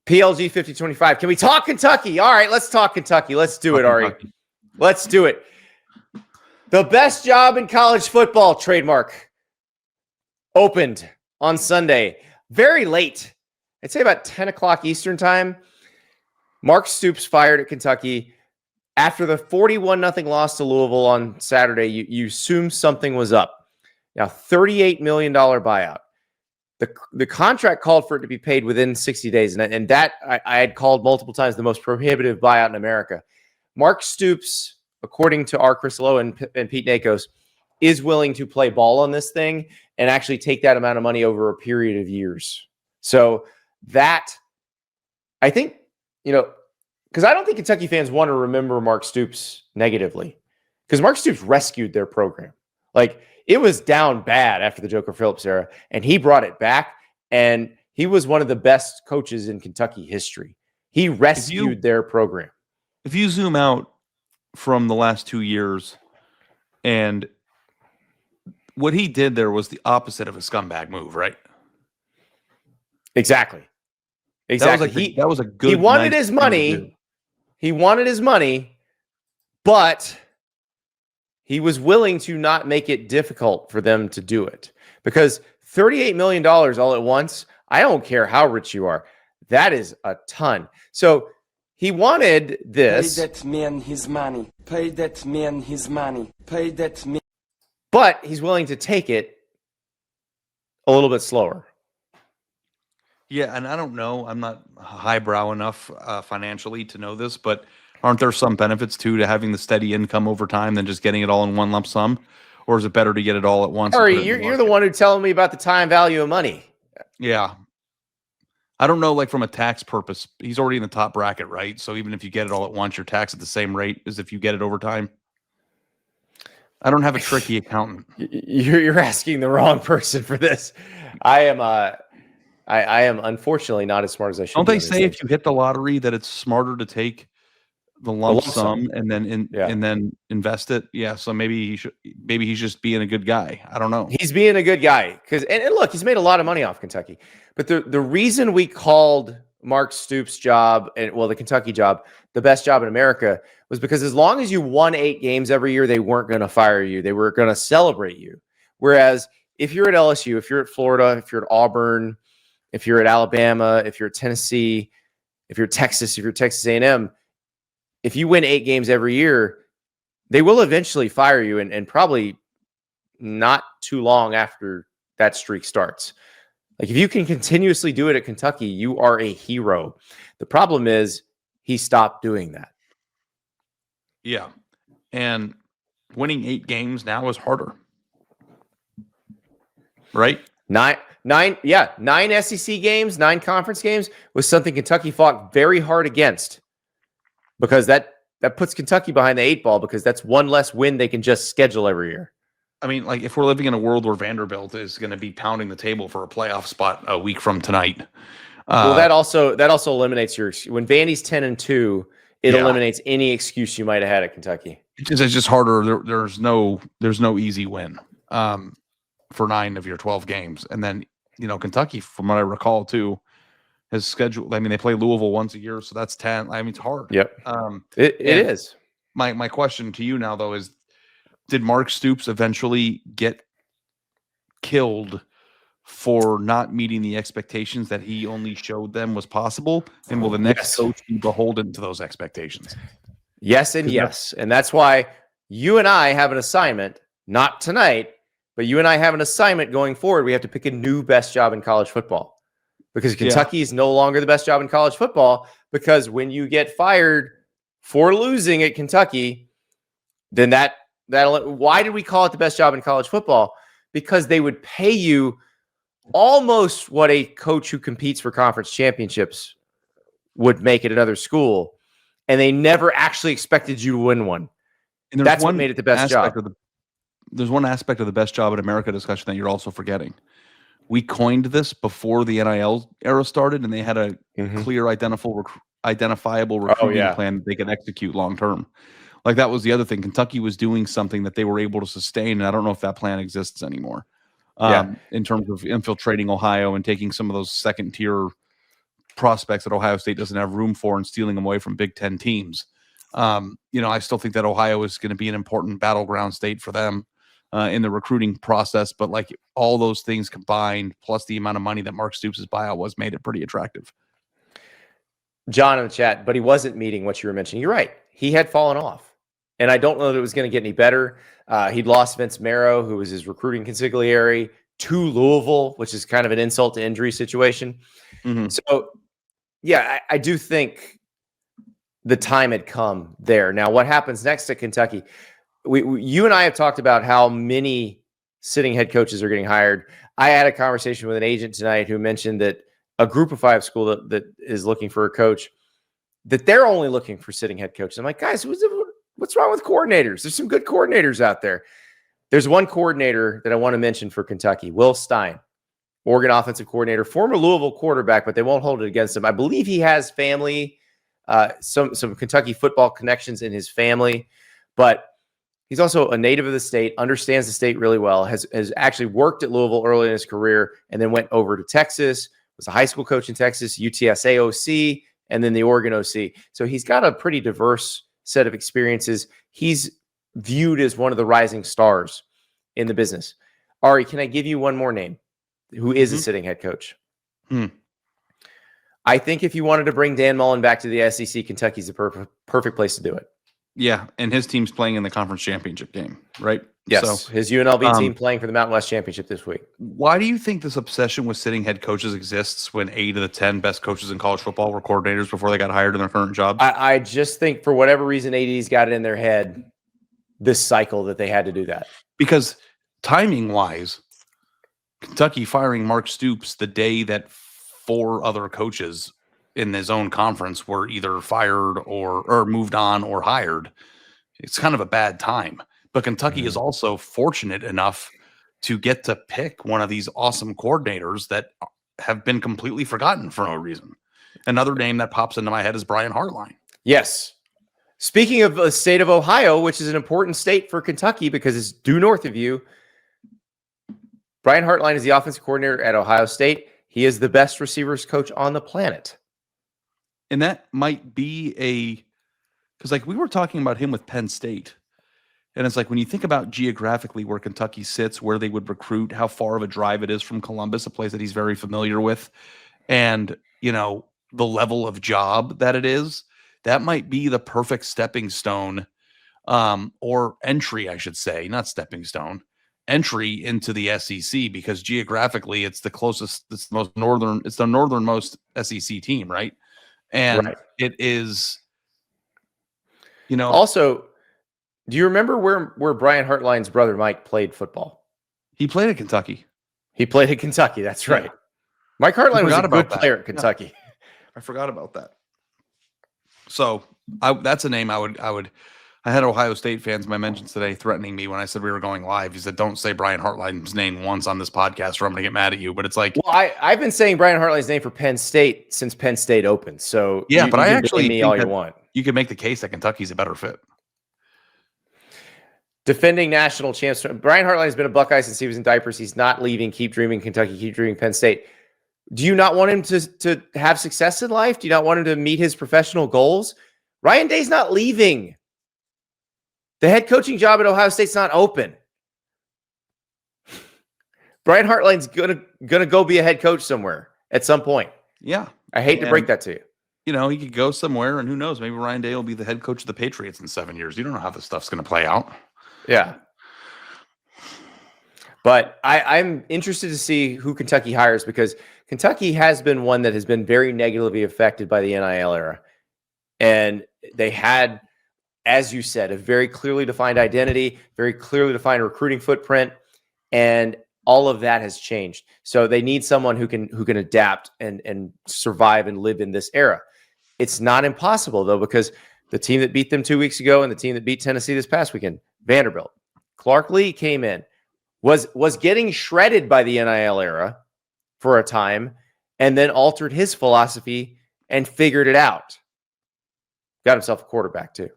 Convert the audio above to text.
PLG 5025. Can we talk Kentucky? All right, let's talk Kentucky. Let's do it, Ari. Let's do it. The best job in college football trademark opened on Sunday. Very late. I'd say about 10 o'clock Eastern time. Mark Stoops fired at Kentucky. After the 41-0 loss to Louisville on Saturday, you assume something was up. Now, $38 million buyout. The contract called for it to be paid within 60 days, and that I had called multiple times the most prohibitive buyout in America. Mark Stoops, according to our Chris Lowe and Pete Nakos, is willing to play ball on this thing and actually take that amount of money over a period of years. So that, I think, because I don't think Kentucky fans want to remember Mark Stoops negatively, because Mark Stoops rescued their program. Like, it was down bad after the Joker Phillips era, and he brought it back, and he was one of the best coaches in Kentucky history. He rescued their program. If you zoom out from the last 2 years, and what he did there was the opposite of a scumbag move, right? Exactly. That was a good. He wanted his money. He wanted his money, but he was willing to not make it difficult for them to do it, because $38 million all at once, I don't care how rich you are. That is a ton. So he wanted this. Pay that man his money. Pay that man his money. Pay that man. But he's willing to take it a little bit slower. Yeah, and I don't know. I'm not highbrow enough financially to know this, but aren't there some benefits too to having the steady income over time than just getting it all in one lump sum? Or is it better to get it all at once? Ari, you're the one who's telling me about the time value of money. Yeah. I don't know, like from a tax purpose, he's already in the top bracket, right? So even if you get it all at once, you're taxed at the same rate as if you get it over time. I don't have a tricky accountant. You're asking the wrong person for this. I am unfortunately not as smart as I should. Don't they say if you hit the lottery that it's smarter to take the lump sum and then and then invest it? Yeah, so maybe he's just being a good guy. I don't know. He's being a good guy because and look, he's made a lot of money off Kentucky. But the reason we called Mark Stoops' job the Kentucky job the best job in America was because as long as you won 8 games every year, they weren't going to fire you. They were going to celebrate you. Whereas if you're at LSU, if you're at Florida, if you're at Auburn, if you're at Alabama, if you're at Tennessee, if you're Texas, if you're Texas A&M, if you win 8 games every year, they will eventually fire you, and probably not too long after that streak starts. Like, if you can continuously do it at Kentucky, you are a hero. The problem is he stopped doing that. Yeah. And winning 8 games now is harder. Right? 9 SEC games, 9 conference games was something Kentucky fought very hard against, because that puts Kentucky behind the 8 ball, because that's one less win they can just schedule every year. I mean, like, if we're living in a world where Vanderbilt is going to be pounding the table for a playoff spot a week from tonight. Well, that also eliminates when Vandy's 10-2, it eliminates any excuse you might have had at Kentucky. It's just harder. There's no easy win for 9 of your 12 games. And then, Kentucky, from what I recall too, has scheduled, I mean, they play Louisville once a year, so that's 10. I mean, it's hard. Yep. It is. My question to you now, though, is, did Mark Stoops eventually get killed for not meeting the expectations that he only showed them was possible? And will the next coach be beholden to those expectations? Yes and yes. And that's why you and I have an assignment, not tonight, but you and I have an assignment going forward. We have to pick a new best job in college football, because Kentucky is no longer the best job in college football, because when you get fired for losing at Kentucky, then why did we call it the best job in college football? Because they would pay you almost what a coach who competes for conference championships would make at another school, and they never actually expected you to win one. And that's what made it the best job. There's one aspect of the best job in America discussion that you're also forgetting. We coined this before the NIL era started, and they had a clear, identifiable recruiting plan they could execute long term. Like, that was the other thing. Kentucky was doing something that they were able to sustain, and I don't know if that plan exists anymore. In terms of infiltrating Ohio and taking some of those second-tier prospects that Ohio State doesn't have room for and stealing them away from Big Ten teams. I still think that Ohio is going to be an important battleground state for them in the recruiting process. But like all those things combined, plus the amount of money that Mark Stoops' buyout was, made it pretty attractive. John in the chat, but he wasn't meeting what you were mentioning. You're right. He had fallen off. And I don't know that it was going to get any better. He'd lost Vince Marrow, who was his recruiting consigliere, to Louisville, which is kind of an insult to injury situation. Mm-hmm. So, yeah, I do think the time had come there. Now, what happens next at Kentucky? You and I have talked about how many sitting head coaches are getting hired. I had a conversation with an agent tonight who mentioned that a group of 5 school that is looking for a coach, that they're only looking for sitting head coaches. I'm like, guys, what's wrong with coordinators? There's some good coordinators out there. There's one coordinator that I want to mention for Kentucky, Will Stein, Oregon offensive coordinator, former Louisville quarterback, but they won't hold it against him. I believe he has family, some Kentucky football connections in his family, but he's also a native of the state, understands the state really well, has actually worked at Louisville early in his career, and then went over to Texas, was a high school coach in Texas, UTSA OC, and then the Oregon OC. So he's got a pretty diverse set of experiences. He's viewed as one of the rising stars in the business. Ari, can I give you one more name who is a sitting head coach? I think if you wanted to bring Dan Mullen back to the SEC, Kentucky's the perfect place to do it. Yeah, and his team's playing in the conference championship game, right? Yes, so, his UNLV team playing for the Mountain West Championship this week. Why do you think this obsession with sitting head coaches exists when 8 of the 10 best coaches in college football were coordinators before they got hired in their current jobs? I just think for whatever reason, AD's got it in their head this cycle that they had to do that. Because timing-wise, Kentucky firing Mark Stoops the day that 4 other coaches in his own conference were either fired or moved on or hired, it's kind of a bad time. But Kentucky is also fortunate enough to get to pick one of these awesome coordinators that have been completely forgotten for no reason. Another name that pops into my head is Brian Hartline. Yes. Speaking of the state of Ohio, which is an important state for Kentucky because it's due north of you, Brian Hartline is the offensive coordinator at Ohio State. He is the best receivers coach on the planet. And that might be because like we were talking about him with Penn State. And it's like when you think about geographically where Kentucky sits, where they would recruit, how far of a drive it is from Columbus, a place that he's very familiar with, and, the level of job that it is, that might be the perfect stepping stone or entry, I should say, not stepping stone, entry into the SEC, because geographically it's the closest, it's the northernmost SEC team, right? And it is, Also, do you remember where Brian Hartline's brother Mike played football? He played at Kentucky. That's right. Mike Hartline was a good player at Kentucky. Yeah. I forgot about that. So that's a name I had Ohio State fans in my mentions today threatening me when I said we were going live. He said, don't say Brian Hartline's name once on this podcast or I'm going to get mad at you. But it's like, well, I've been saying Brian Hartline's name for Penn State since Penn State opened. So yeah, but I actually me all you want. You can make the case that Kentucky's a better fit. Defending national champs. Brian Hartline has been a Buckeye since he was in diapers. He's not leaving. Keep dreaming Kentucky. Keep dreaming Penn State. Do you not want him to have success in life? Do you not want him to meet his professional goals? Ryan Day's not leaving. The head coaching job at Ohio State's not open. Brian Hartline's gonna go be a head coach somewhere at some point. Yeah. I hate to break that to you. He could go somewhere, and who knows? Maybe Ryan Day will be the head coach of the Patriots in 7 years. You don't know how this stuff's going to play out. Yeah. But I'm interested to see who Kentucky hires, because Kentucky has been one that has been very negatively affected by the NIL era. And they had, as you said, a very clearly defined identity, very clearly defined recruiting footprint, and all of that has changed. So they need someone who can adapt and survive and live in this era. It's not impossible, though, because the team that beat them 2 weeks ago and the team that beat Tennessee this past weekend, Vanderbilt, Clark Lee came in, was getting shredded by the NIL era for a time, and then altered his philosophy and figured it out. Got himself a quarterback, too.